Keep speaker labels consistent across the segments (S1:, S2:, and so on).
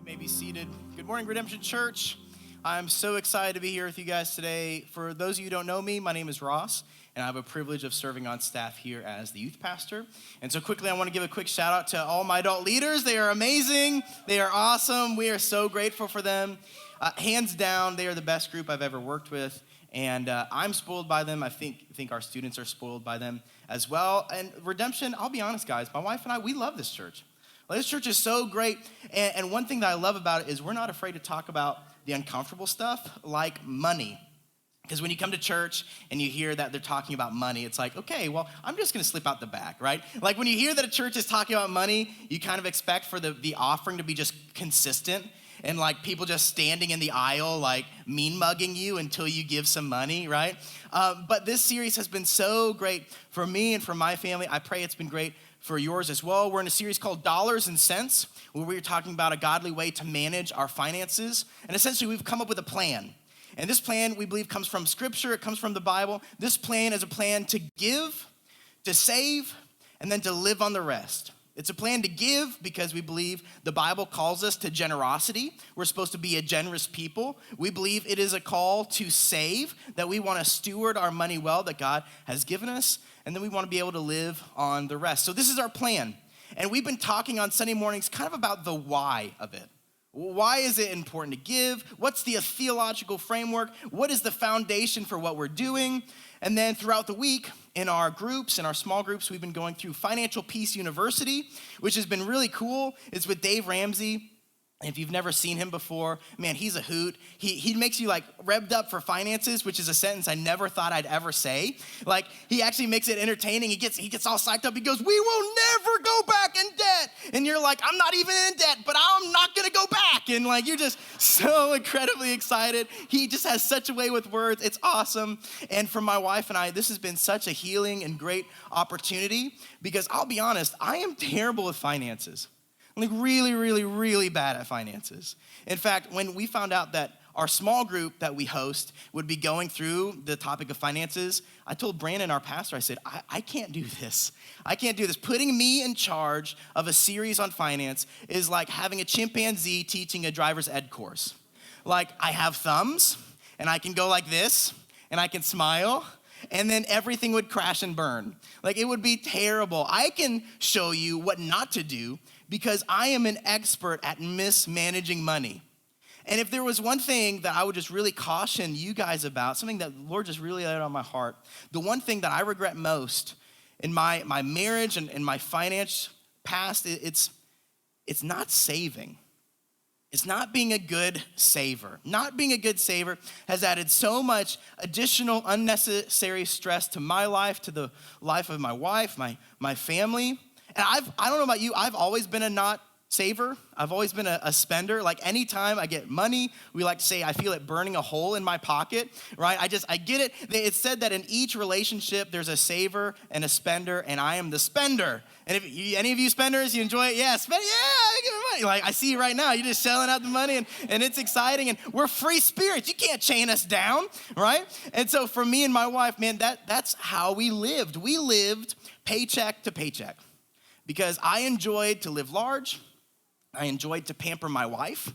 S1: may be seated. Good morning, Redemption Church. I'm so excited to be here with you guys today. For those of you who don't know me, my name is Ross, and I have a privilege of serving on staff here as the youth pastor. And so quickly, I want to give a quick shout out to all my adult leaders. They are amazing. They are awesome. We are so grateful for them. Hands down, they are the best group I've ever worked with. And I'm spoiled by them. I think our students are spoiled by them as well. And Redemption, I'll be honest, guys, my wife and I, we love this church. This church is so great, and one thing that I love about it is we're not afraid to talk about the uncomfortable stuff like money. Because when you come to church and you hear that they're talking about money, it's like, okay, well, I'm just going to slip out the back, right? Like when you hear that a church is talking about money, you kind of expect for the offering to be just consistent and like people just standing in the aisle like mean mugging you until you give some money, right? But this series has been so great for me and for my family. I pray it's been great for yours as well. We're in a series called Dollars Sen, where we're talking about a godly way to manage our finances. And essentially, we've come up with a plan. And this plan, we believe, comes from Scripture. It comes from the Bible. This plan is a plan to give, to save, and then to live on the rest. It's a plan to give because we believe the Bible calls us to generosity. We're supposed to be a generous people. We believe it is a call to save, that we want to steward our money well that God has given us, and then we want to be able to live on the rest. So this is our plan. And we've been talking on Sunday mornings kind of about the why of it. Why is it important to give? What's the theological framework? What is the foundation for what we're doing? And then throughout the week, in our groups, in our small groups, we've been going through Financial Peace University, which has been really cool. It's with Dave Ramsey. If you've never seen him before, man, he's a hoot. He makes you like revved up for finances, which is a sentence I never thought I'd ever say. Like he actually makes it entertaining. He gets all psyched up. He goes, "We will never go back in debt." And you're like, "I'm not even in debt, but I'm not gonna go back." And like you're just so incredibly excited. He just has such a way with words. It's awesome. And for my wife and I, this has been such a healing and great opportunity because I'll be honest, I am terrible with finances. Like really, really, really bad at finances. In fact, when we found out that our small group that we host would be going through the topic of finances, I told Brandon, our pastor, I said, I can't do this. I can't do this. Putting me in charge of a series on finance is like having a chimpanzee teaching a driver's ed course. Like I have thumbs and I can go like this and I can smile and then everything would crash and burn. Like it would be terrible. I can show you what not to do because I am an expert at mismanaging money. And if there was one thing that I would just really caution you guys about, something that the Lord just really laid on my heart, the one thing that I regret most in my marriage and in my finance past, it's not saving. It's not being a good saver. Not being a good saver has added so much additional unnecessary stress to my life, to the life of my wife, my family. And I don't know about you, I've always been a not saver. I've always been a spender. Like anytime I get money, we like to say, I feel it burning a hole in my pocket, right? I get it. It's said that in each relationship, there's a saver and a spender, and I am the spender. And if any of you spenders, you enjoy it? Yeah, spend, yeah, give me money. Like I see you right now, you're just shelling out the money and it's exciting and we're free spirits. You can't chain us down, right? And so for me and my wife, man, that's how we lived. We lived paycheck to paycheck because I enjoyed to live large. I enjoyed to pamper my wife.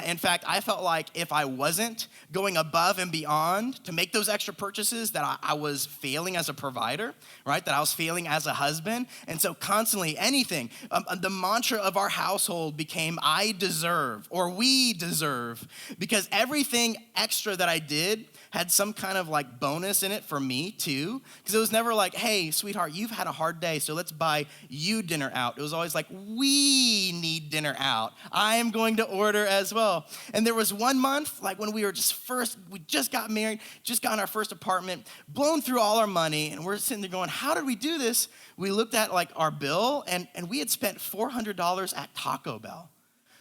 S1: In fact, I felt like if I wasn't going above and beyond to make those extra purchases, that I was failing as a provider, right? That I was failing as a husband. And so constantly anything, the mantra of our household became I deserve or we deserve because everything extra that I did had some kind of like bonus in it for me too. Because it was never like, hey, sweetheart, you've had a hard day, so let's buy you dinner out. It was always like, we need dinner out. I am going to order as well. And there was one month, like when we just got married, just got in our first apartment, blown through all our money, and we're sitting there going, how did we do this? We looked at like our bill, and we had spent $400 at Taco Bell.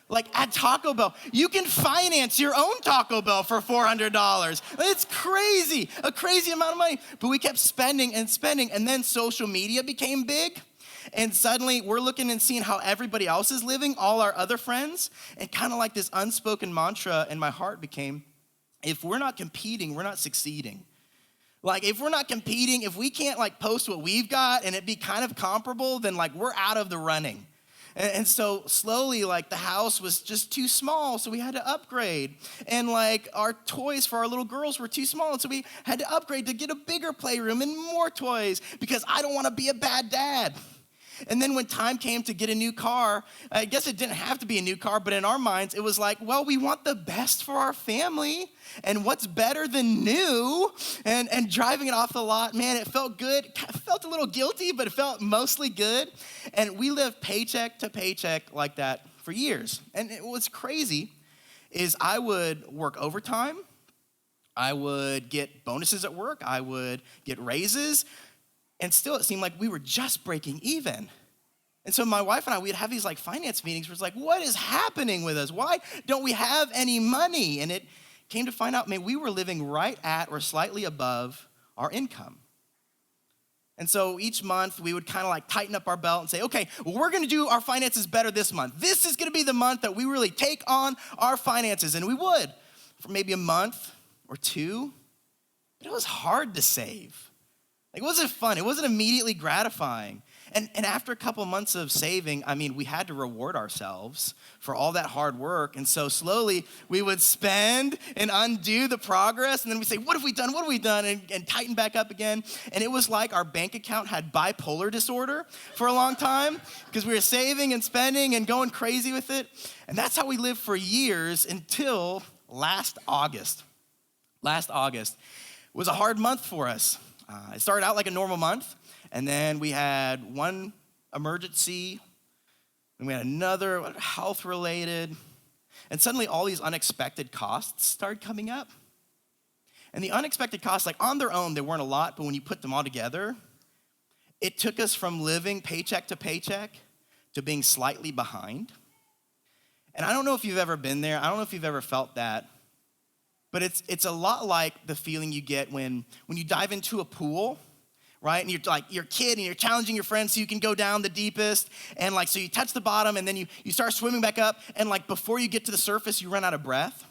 S1: Like at Taco Bell, you can finance your own Taco Bell for $400. It's crazy, a crazy amount of money. But we kept spending, and then social media became big. And suddenly we're looking and seeing how everybody else is living, all our other friends. And kind of like this unspoken mantra in my heart became, if we're not competing, we're not succeeding. Like if we're not competing, if we can't like post what we've got and it be kind of comparable, then like we're out of the running. And so slowly, like the house was just too small, so we had to upgrade. And like our toys for our little girls were too small, and so we had to upgrade to get a bigger playroom and more toys because I don't want to be a bad dad. And then when time came to get a new car, I guess it didn't have to be a new car, but in our minds, it was like, well, we want the best for our family. And what's better than new? And driving it off the lot, man, it felt good. It felt a little guilty, but it felt mostly good. And we lived paycheck to paycheck like that for years. And what's crazy is I would work overtime. I would get bonuses at work. I would get raises. And still, it seemed like we were just breaking even. And so my wife and I, we'd have these like finance meetings where it's like, what is happening with us? Why don't we have any money? And it came to find out, man, we were living right at or slightly above our income. And so each month we would kind of like tighten up our belt and say, okay, well, we're gonna do our finances better this month. This is gonna be the month that we really take on our finances. And we would for maybe a month or two, but it was hard to save. Like, it wasn't fun. It wasn't immediately gratifying. And after a couple months of saving, I mean, we had to reward ourselves for all that hard work. And so slowly we would spend and undo the progress. And then we say, what have we done? What have we done? And tighten back up again. And it was like our bank account had bipolar disorder for a long time because we were saving and spending and going crazy with it. And that's how we lived for years until last August. Last August was a hard month for us. It started out like a normal month, and then we had one emergency, and we had another health-related, and suddenly all these unexpected costs started coming up. And the unexpected costs, like on their own, they weren't a lot, but when you put them all together, it took us from living paycheck to paycheck to being slightly behind. And I don't know if you've ever been there. I don't know if you've ever felt that. But it's a lot like the feeling you get when you dive into a pool, right? And you're a kid and you're challenging your friends so you can go down the deepest. And like, so you touch the bottom and then you start swimming back up. And like, before you get to the surface, you run out of breath.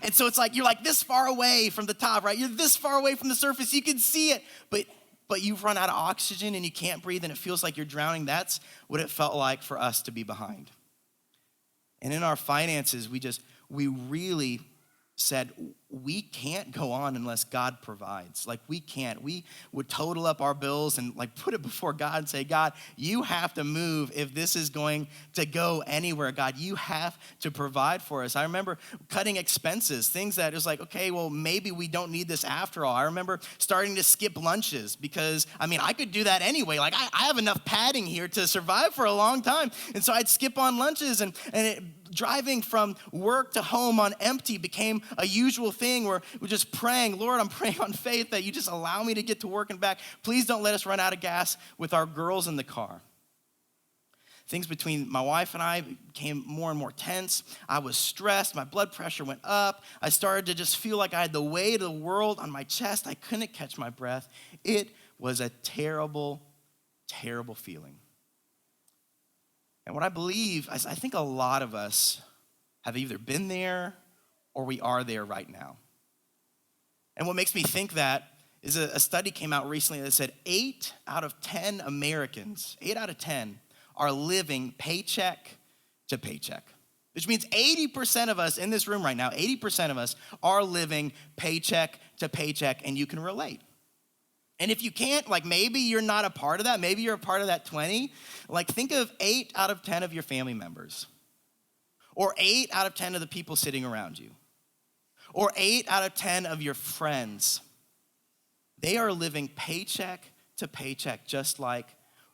S1: And so it's like, you're like this far away from the top, right? You're this far away from the surface. You can see it, but you've run out of oxygen and you can't breathe and it feels like you're drowning. That's what it felt like for us to be behind. And in our finances, we really said, we can't go on unless God provides. Like, we can't. We would total up our bills and like put it before God and say, God, you have to move if this is going to go anywhere. God, you have to provide for us. I remember cutting expenses, things that it was like, okay, well, maybe we don't need this after all. I remember starting to skip lunches because, I mean, I could do that anyway. Like, I have enough padding here to survive for a long time. And so I'd skip on lunches driving from work to home on empty became a usual thing where we're just praying, Lord, I'm praying on faith that you just allow me to get to work and back. Please don't let us run out of gas with our girls in the car. Things between my wife and I became more and more tense. I was stressed. My blood pressure went up. I started to just feel like I had the weight of the world on my chest. I couldn't catch my breath. It was a terrible, terrible feeling. And what I believe, I think a lot of us have either been there or we are there right now. And what makes me think that is a study came out recently that said 8 out of 10 Americans, 8 out of 10 are living paycheck to paycheck. Which means 80% of us in this room right now, 80% of us are living paycheck to paycheck, and you can relate. And if you can't, like maybe you're not a part of that, maybe you're a part of that 20, like think of 8 out of 10 of your family members, or 8 out of 10 of the people sitting around you, or 8 out of 10 of your friends. They are living paycheck to paycheck just like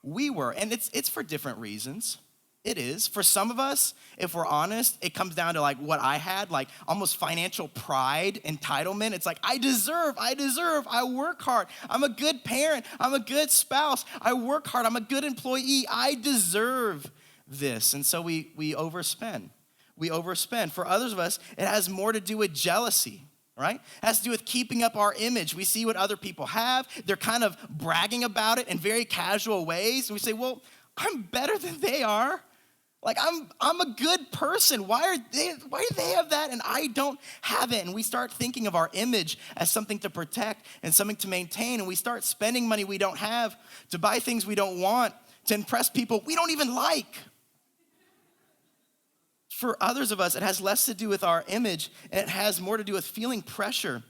S1: we were. And it's for different reasons. It is. For some of us, if we're honest, it comes down to like what I had, like almost financial pride, entitlement. It's like, I deserve, I work hard. I'm a good parent. I'm a good spouse. I work hard. I'm a good employee. I deserve this. And so we overspend. We overspend. For others of us, it has more to do with jealousy, right? It has to do with keeping up our image. We see what other people have. They're kind of bragging about it in very casual ways. And we say, well, I'm better than they are. Like, I'm a good person. Why do they have that and I don't have it? And we start thinking of our image as something to protect and something to maintain. And we start spending money we don't have to buy things we don't want, to impress people we don't even like. For others of us, it has less to do with our image, and it has more to do with feeling pressure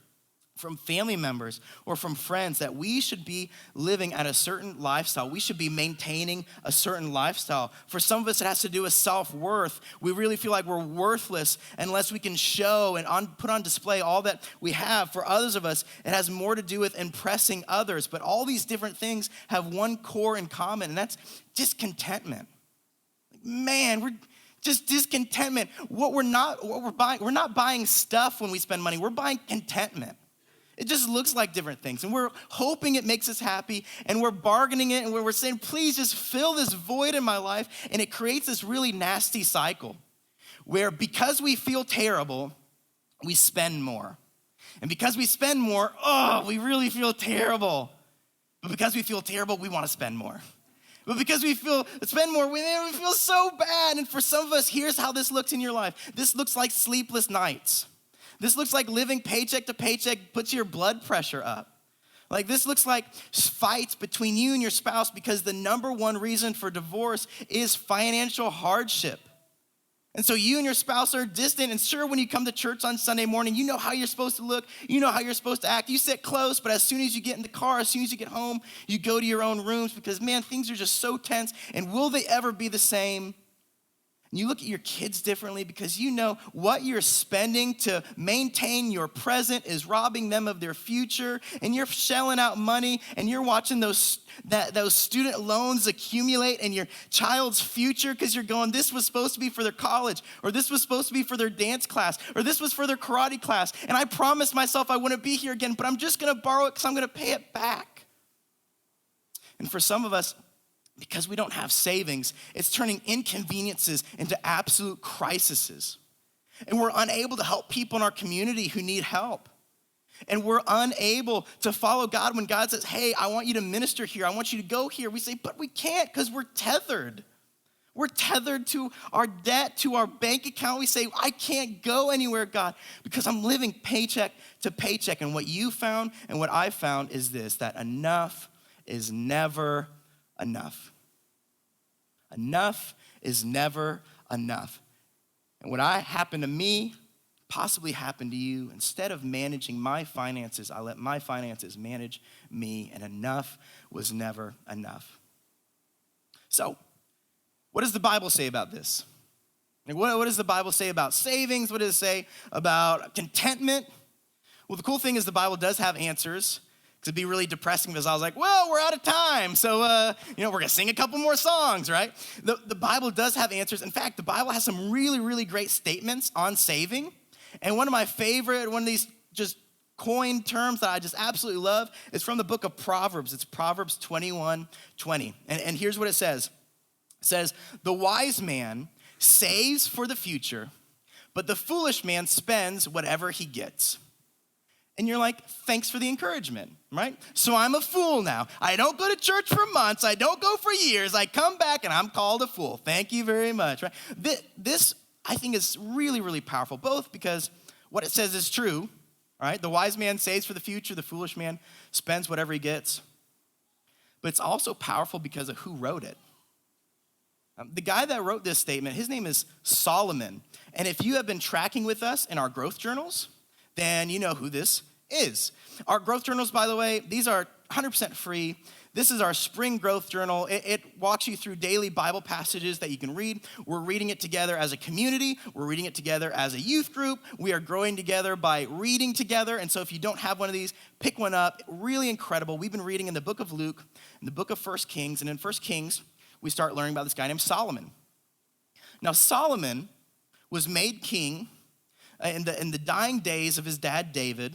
S1: from family members or from friends that we should be living at a certain lifestyle. We should be maintaining a certain lifestyle. For some of us, it has to do with self-worth. We really feel like we're worthless unless we can show and put on display all that we have. For others of us, it has more to do with impressing others. But all these different things have one core in common, and that's discontentment. Man, we're just discontentment. What we're buying, we're not buying stuff when we spend money. We're buying contentment. It just looks like different things. And we're hoping it makes us happy. And we're bargaining it. And we're saying, please just fill this void in my life. And it creates this really nasty cycle where because we feel terrible, we spend more. And because we spend more, we really feel terrible. But because we feel terrible, we want to spend more. But because we spend more, we feel so bad. And for some of us, here's how this looks in your life. This looks like sleepless nights. This looks like living paycheck to paycheck puts your blood pressure up. Like this looks like fights between you and your spouse because the number one reason for divorce is financial hardship. And so you and your spouse are distant, and sure, when you come to church on Sunday morning, you know how you're supposed to look, you know how you're supposed to act. You sit close, but as soon as you get in the car, as soon as you get home, you go to your own rooms because, man, things are just so tense, and will they ever be the same? And you look at your kids differently because you know what you're spending to maintain your present is robbing them of their future, and you're shelling out money, and you're watching those student loans accumulate in your child's future because you're going, this was supposed to be for their college, or this was supposed to be for their dance class, or this was for their karate class, and I promised myself I wouldn't be here again, but I'm just gonna borrow it because I'm gonna pay it back. And for some of us, because we don't have savings, it's turning inconveniences into absolute crises. And we're unable to help people in our community who need help. And we're unable to follow God when God says, hey, I want you to minister here. I want you to go here. We say, but we can't because we're tethered. We're tethered to our debt, to our bank account. We say, I can't go anywhere, God, because I'm living paycheck to paycheck. And what you found and what I found is this, that enough is never enough. Enough is never enough. And what happened to me possibly happened to you. Instead of managing my finances, I let my finances manage me, and enough was never enough. So, what does the Bible say about this? Like, what does the Bible say about savings? What does it say about contentment? Well, the cool thing is the Bible does have answers. It'd be really depressing because I was like, well, we're out of time. So, we're going to sing a couple more songs, right? The Bible does have answers. In fact, the Bible has some really, really great statements on saving. And one of these just coined terms that I just absolutely love is from the book of Proverbs. It's Proverbs 21:20. And here's what it says. It says, the wise man saves for the future, but the foolish man spends whatever he gets. And you're like, thanks for the encouragement, right? So I'm a fool now. I don't go to church for months. I don't go for years. I come back and I'm called a fool. Thank you very much, right? This I think is really, really powerful, both because what it says is true, right? The wise man saves for the future. The foolish man spends whatever he gets. But it's also powerful because of who wrote it. The guy that wrote this statement, his name is Solomon. And if you have been tracking with us in our growth journals, then you know who this is. Our growth journals, by the way, these are 100% free. This is our spring growth journal. It walks you through daily Bible passages that you can read. We're reading it together as a community. We're reading it together as a youth group. We are growing together by reading together. And so if you don't have one of these, pick one up. Really incredible. We've been reading in the book of Luke, in the book of 1 Kings. And in 1 Kings, we start learning about this guy named Solomon. Now, Solomon was made king in the dying days of his dad, David.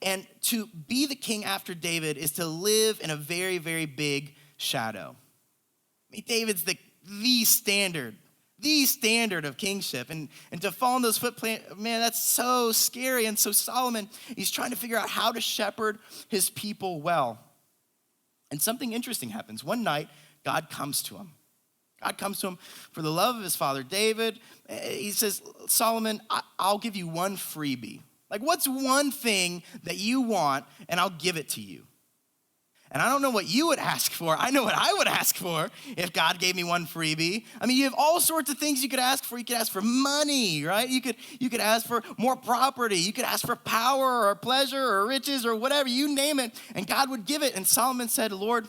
S1: And to be the king after David is to live in a very, very big shadow. I mean, David's the standard of kingship. And to fall in those footprints, man, that's so scary. And so Solomon, he's trying to figure out how to shepherd his people well. And something interesting happens. One night, God comes to him. God comes to him for the love of his father David. He says, Solomon, I'll give you one freebie. Like, what's one thing that you want, and I'll give it to you? And I don't know what you would ask for. I know what I would ask for if God gave me one freebie. I mean, you have all sorts of things you could ask for. You could ask for money, right? You could ask for more property. You could ask for power or pleasure or riches or whatever, you name it, and God would give it. And Solomon said, Lord,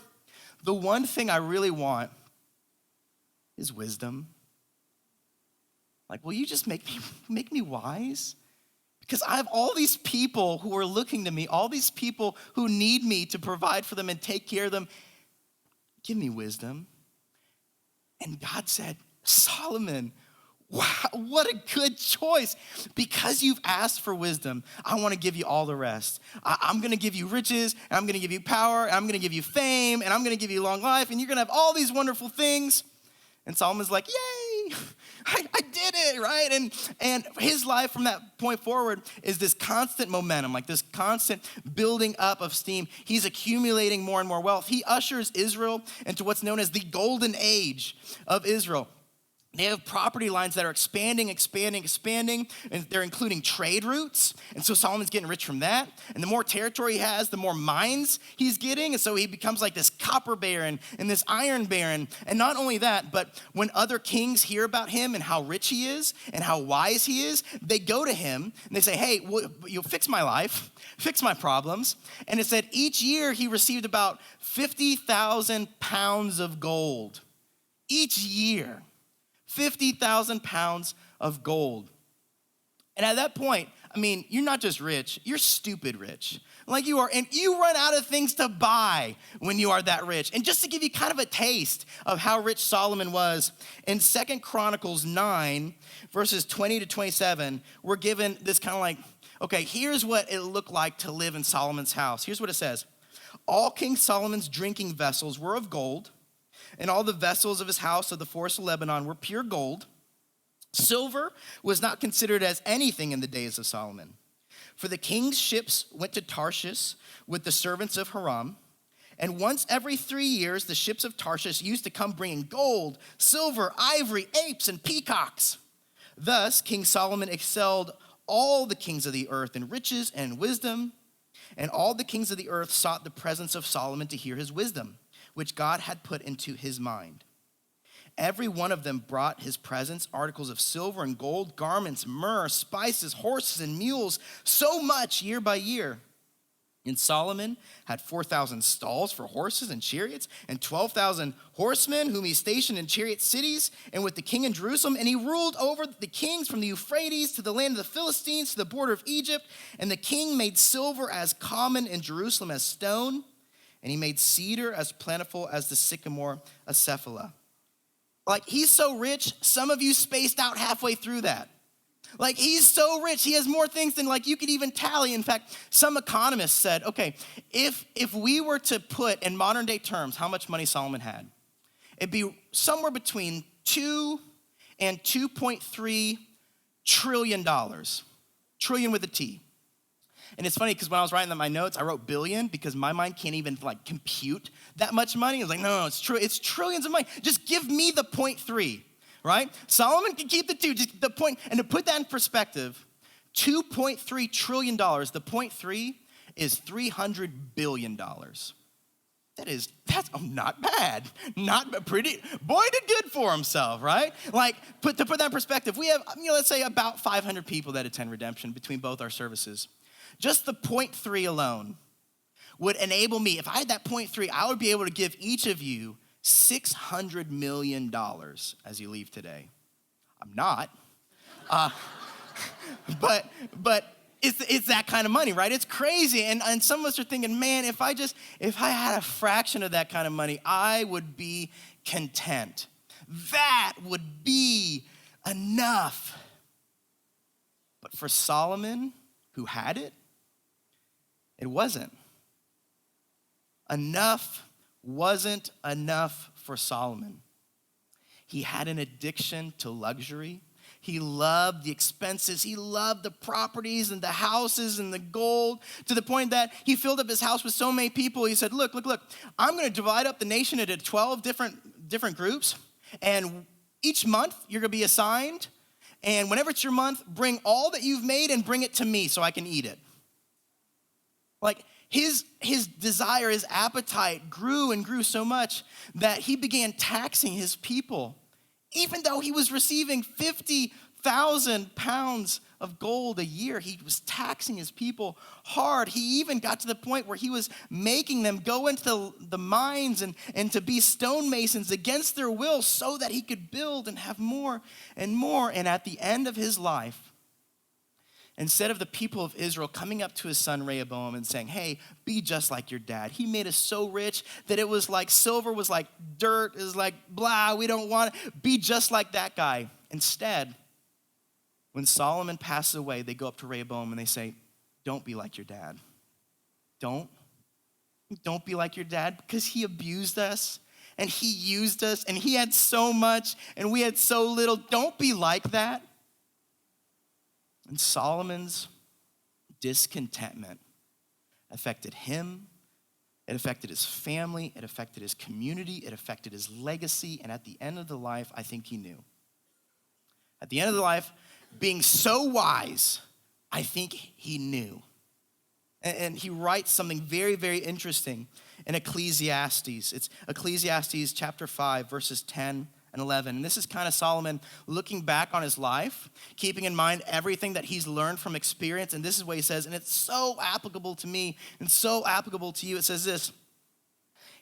S1: the one thing I really want is wisdom. Like, will you just make me wise? Because I have all these people who are looking to me, all these people who need me to provide for them and take care of them. Give me wisdom. And God said, Solomon, wow, what a good choice. Because you've asked for wisdom, I want to give you all the rest. I'm going to give you riches, and I'm going to give you power, and I'm going to give you fame, and I'm going to give you long life, and you're going to have all these wonderful things. And Solomon's like, yay, I did it, right? And his life from that point forward is this constant momentum, like this constant building up of steam. He's accumulating more and more wealth. He ushers Israel into what's known as the golden age of Israel. They have property lines that are expanding, and they're including trade routes. And so Solomon's getting rich from that. And the more territory he has, the more mines he's getting. And so he becomes like this copper baron and this iron baron. And not only that, but when other kings hear about him and how rich he is and how wise he is, they go to him and they say, hey, you'll fix my life, fix my problems. And it said each year he received about 50,000 pounds of gold. Each year. 50,000 pounds of gold. And at that point, I mean, you're not just rich, you're stupid rich. Like you are, and you run out of things to buy when you are that rich. And just to give you kind of a taste of how rich Solomon was, in 2 Chronicles 9, verses 20 to 27, we're given this kind of like, okay, here's what it looked like to live in Solomon's house. Here's what it says. All King Solomon's drinking vessels were of gold, and all the vessels of his house of the forest of Lebanon were pure gold. Silver was not considered as anything in the days of Solomon. For the king's ships went to Tarshish with the servants of Hiram. And once every 3 years, the ships of Tarshish used to come bringing gold, silver, ivory, apes, and peacocks. Thus, King Solomon excelled all the kings of the earth in riches and wisdom. And all the kings of the earth sought the presence of Solomon to hear his wisdom, which God had put into his mind. Every one of them brought his presents, articles of silver and gold, garments, myrrh, spices, horses, and mules, so much year by year. And Solomon had 4,000 stalls for horses and chariots, and 12,000 horsemen whom he stationed in chariot cities and with the king in Jerusalem. And he ruled over the kings from the Euphrates to the land of the Philistines to the border of Egypt. And the king made silver as common in Jerusalem as stone, and he made cedar as plentiful as the sycamore of Cephala. Like, he's so rich, some of you spaced out halfway through that. Like, he's so rich, he has more things than like you could even tally. In fact, some economists said, okay, if we were to put in modern day terms how much money Solomon had, it'd be somewhere between 2 and 2.3 trillion dollars. Trillion with a T. And it's funny because when I was writing my notes, I wrote billion because my mind can't even like compute that much money. I was like, no, it's true. It's trillions of money. Just give me the 0.3, right? Solomon can keep the 2, just the point. And to put that in perspective, $2.3 trillion, the 0.3 is $300 billion. That's not bad. Not pretty, boy did good for himself, right? Like, to put that in perspective, we have, let's say about 500 people that attend Redemption between both our services. Just the 0.3 alone would enable me, if I had that 0.3, I would be able to give each of you $600 million as you leave today. I'm not, but it's that kind of money, right? It's crazy, and some of us are thinking, man, if I had a fraction of that kind of money, I would be content. That would be enough. But for Solomon, who had it, it wasn't. Enough wasn't enough for Solomon. He had an addiction to luxury. He loved the expenses. He loved the properties and the houses and the gold to the point that he filled up his house with so many people. He said, look, I'm going to divide up the nation into 12 different groups. And each month you're going to be assigned. And whenever it's your month, bring all that you've made and bring it to me so I can eat it. Like, his desire, his appetite grew and grew so much that he began taxing his people. Even though he was receiving 50,000 pounds of gold a year, he was taxing his people hard. He even got to the point where he was making them go into the mines and to be stonemasons against their will so that he could build and have more and more. And at the end of his life, instead of the people of Israel coming up to his son Rehoboam and saying, hey, be just like your dad. He made us so rich that it was like silver was like dirt, is like blah, we don't want it. Be just like that guy. Instead, when Solomon passes away, they go up to Rehoboam and they say, don't be like your dad. Don't be like your dad, because he abused us and he used us and he had so much and we had so little. Don't be like that. And Solomon's discontentment affected him, it affected his family, it affected his community, it affected his legacy, and at the end of the life, I think he knew. At the end of the life, being so wise, I think he knew. And he writes something very, very interesting in Ecclesiastes. It's Ecclesiastes chapter 5, verses 10 and 11. And this is kind of Solomon looking back on his life, keeping in mind everything that he's learned from experience. And this is what he says, and it's so applicable to me and so applicable to you. It says this: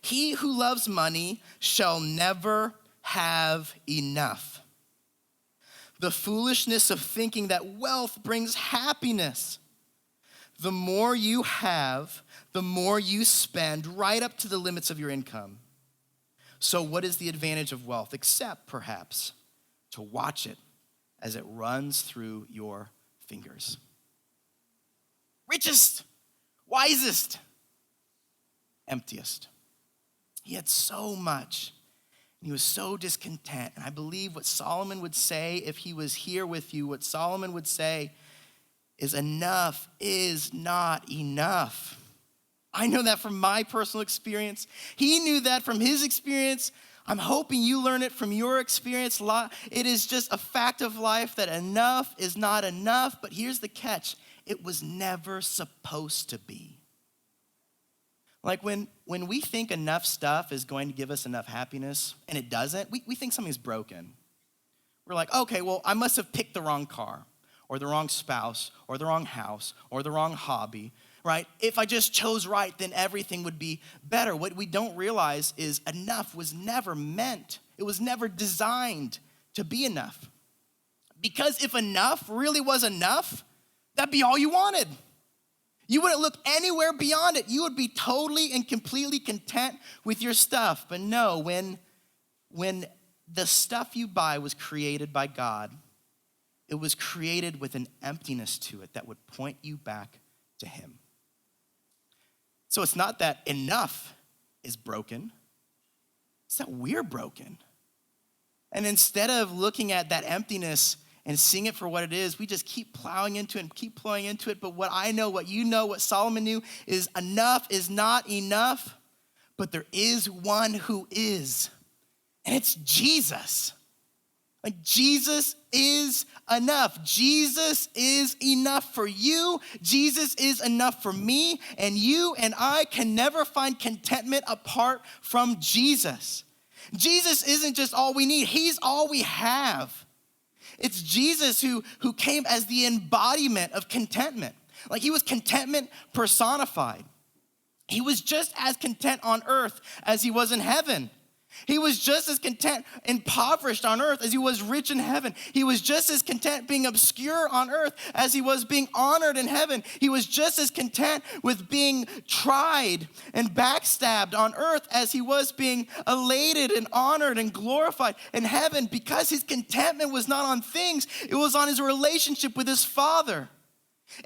S1: he who loves money shall never have enough. The foolishness of thinking that wealth brings happiness. The more you have, the more you spend, right up to the limits of your income. So what is the advantage of wealth, except perhaps to watch it as it runs through your fingers? Richest, wisest, emptiest. He had so much, and he was so discontent. And I believe what Solomon would say if he was here with you, what Solomon would say is enough is not enough. I know that from my personal experience. He knew that from his experience. I'm hoping you learn it from your experience. It is just a fact of life that enough is not enough. But here's the catch: it was never supposed to be. Like when we think enough stuff is going to give us enough happiness and it doesn't, we think something's broken. We're like, okay, well, I must have picked the wrong car or the wrong spouse or the wrong house or the wrong hobby. Right? If I just chose right, then everything would be better. What we don't realize is enough was never meant. It was never designed to be enough. Because if enough really was enough, that'd be all you wanted. You wouldn't look anywhere beyond it. You would be totally and completely content with your stuff. But no, when the stuff you buy was created by God, it was created with an emptiness to it that would point you back to him. So it's not that enough is broken, it's that we're broken. And instead of looking at that emptiness and seeing it for what it is, we just keep plowing into it and keep plowing into it. But what I know, what you know, what Solomon knew is enough is not enough, but there is one who is, and it's Jesus. Like, Jesus is enough. Jesus is enough for you. Jesus is enough for me. And you and I can never find contentment apart from Jesus. Jesus isn't just all we need. He's all we have. It's Jesus who came as the embodiment of contentment. Like, he was contentment personified. He was just as content on earth as he was in heaven. He was just as content impoverished on earth as he was rich in heaven. He was just as content being obscure on earth as he was being honored in heaven. He was just as content with being tried and backstabbed on earth as he was being elated and honored and glorified in heaven, because his contentment was not on things, it was on his relationship with his Father.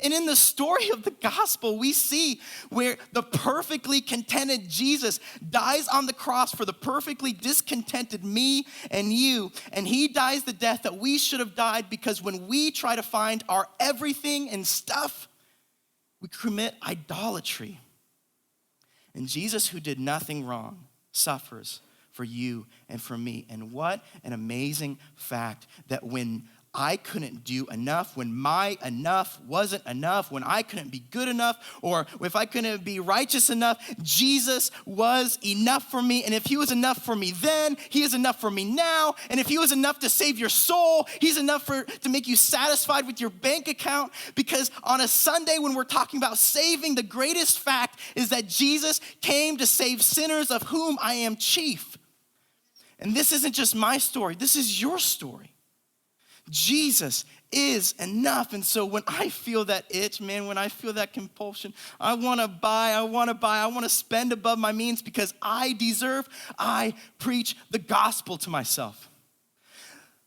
S1: And in the story of the gospel, we see where the perfectly contented Jesus dies on the cross for the perfectly discontented me and you. And he dies the death that we should have died, because when we try to find our everything and stuff, we commit idolatry. And Jesus, who did nothing wrong, suffers for you and for me. And what an amazing fact that when I couldn't do enough, when my enough wasn't enough, when I couldn't be good enough, or if I couldn't be righteous enough, Jesus was enough for me. And if he was enough for me then, he is enough for me now. And if he was enough to save your soul, he's enough to make you satisfied with your bank account. Because on a Sunday when we're talking about saving, the greatest fact is that Jesus came to save sinners, of whom I am chief. And this isn't just my story, this is your story. Jesus is enough. And so when I feel that itch, man, when I feel that compulsion, I want to spend above my means because I deserve, I preach the gospel to myself.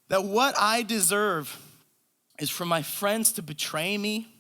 S1: That what I deserve is for my friends to betray me,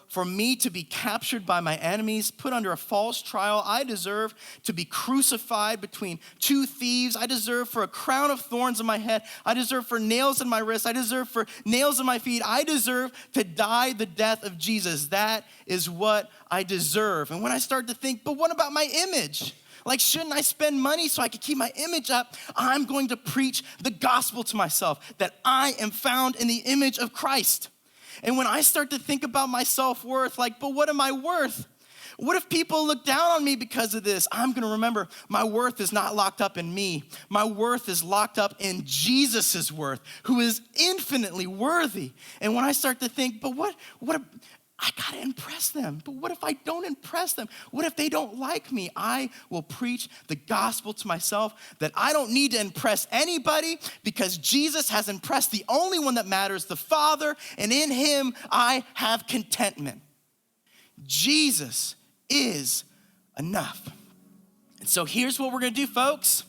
S1: for me to be captured by my enemies, put under a false trial. I deserve to be crucified between two thieves. I deserve for a crown of thorns on my head. I deserve for nails in my wrists. I deserve for nails in my feet. I deserve to die the death of Jesus. That is what I deserve. And when I start to think, but what about my image? Like, shouldn't I spend money so I can keep my image up? I'm going to preach the gospel to myself, that I am found in the image of Christ. And when I start to think about my self-worth, like, but what am I worth? What if people look down on me because of this? I'm gonna remember my worth is not locked up in me. My worth is locked up in Jesus' worth, who is infinitely worthy. And when I start to think, but what I gotta impress them. But what if I don't impress them? What if they don't like me? I will preach the gospel to myself that I don't need to impress anybody because Jesus has impressed the only one that matters, the Father, and in him I have contentment. Jesus is enough. And so here's what we're gonna do, folks.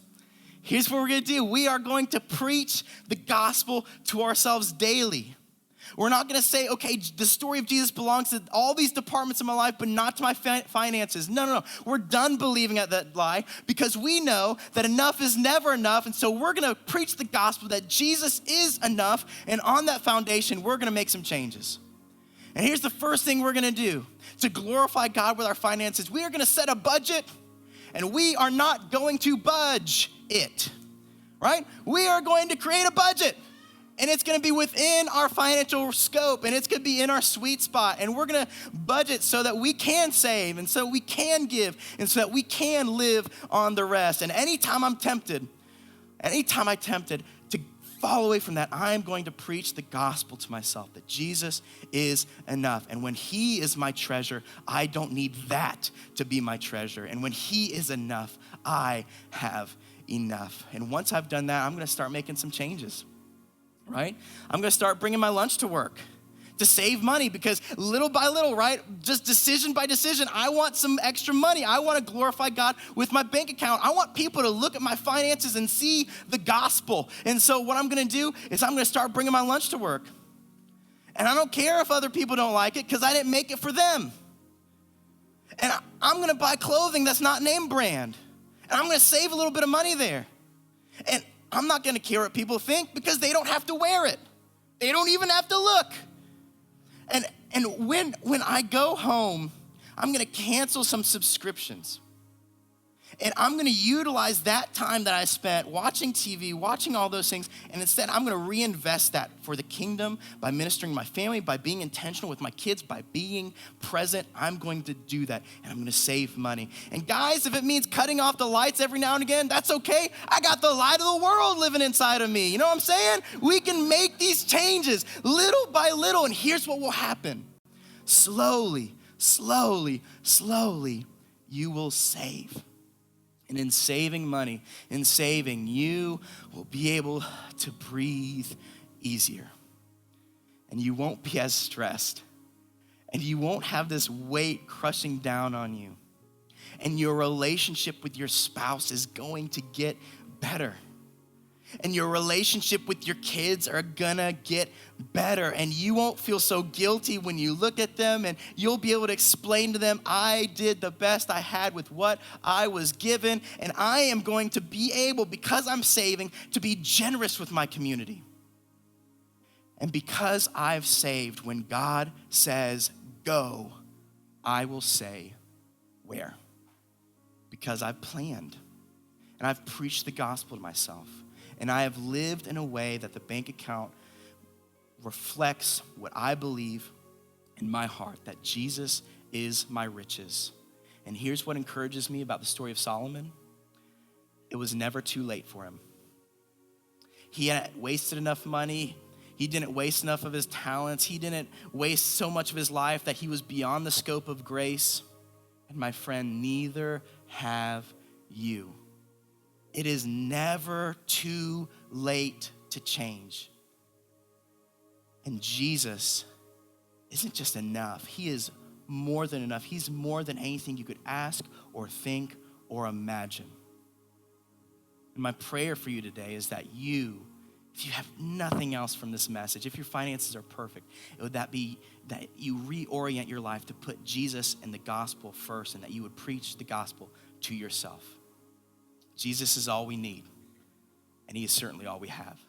S1: Here's what we're gonna do. We are going to preach the gospel to ourselves daily. We're not gonna say, okay, the story of Jesus belongs to all these departments of my life, but not to my finances. No. We're done believing that lie because we know that enough is never enough. And so we're gonna preach the gospel that Jesus is enough. And on that foundation, we're gonna make some changes. And here's the first thing we're gonna do to glorify God with our finances. We are gonna set a budget and we are not going to budge it, right? We are going to create a budget. And it's gonna be within our financial scope, and it's gonna be in our sweet spot. And we're gonna budget so that we can save, and so we can give, and so that we can live on the rest. And anytime I tempted to fall away from that, I'm going to preach the gospel to myself, that Jesus is enough. And when he is my treasure, I don't need that to be my treasure. And when he is enough, I have enough. And once I've done that, I'm gonna start making some changes. Right? I'm gonna start bringing my lunch to work to save money because little by little, right? Just decision by decision, I want some extra money. I wanna glorify God with my bank account. I want people to look at my finances and see the gospel. And so what I'm gonna do is I'm gonna start bringing my lunch to work. And I don't care if other people don't like it because I didn't make it for them. And I'm gonna buy clothing that's not name brand. And I'm gonna save a little bit of money there. And I'm not gonna care what people think because they don't have to wear it. They don't even have to look. And when I go home, I'm gonna cancel some subscriptions. And I'm gonna utilize that time that I spent watching TV, watching all those things, and instead I'm gonna reinvest that for the kingdom by ministering to my family, by being intentional with my kids, by being present. I'm going to do that, and I'm gonna save money. And guys, if it means cutting off the lights every now and again, that's okay. I got the light of the world living inside of me. You know what I'm saying? We can make these changes little by little, and here's what will happen. Slowly, you will save. And in saving money, you will be able to breathe easier. And you won't be as stressed. And you won't have this weight crushing down on you. And your relationship with your spouse is going to get better. And your relationship with your kids are gonna get better. And you won't feel so guilty when you look at them, and you'll be able to explain to them, I did the best I had with what I was given, and I am going to be able, because I'm saving, to be generous with my community. And because I've saved, when God says go, I will say where? Because I've planned and I've preached the gospel to myself. and I have lived in a way that the bank account reflects what I believe in my heart, that Jesus is my riches. And here's what encourages me about the story of Solomon. It was never too late for him. He had wasted enough money. He didn't waste enough of his talents. He didn't waste so much of his life that he was beyond the scope of grace. And my friend, neither have you. It is never too late to change. And Jesus isn't just enough. He is more than enough. He's more than anything you could ask or think or imagine. And my prayer for you today is that you, if you have nothing else from this message, if your finances are perfect, would that be that you reorient your life to put Jesus and the gospel first, and that you would preach the gospel to yourself. Jesus is all we need, and he is certainly all we have.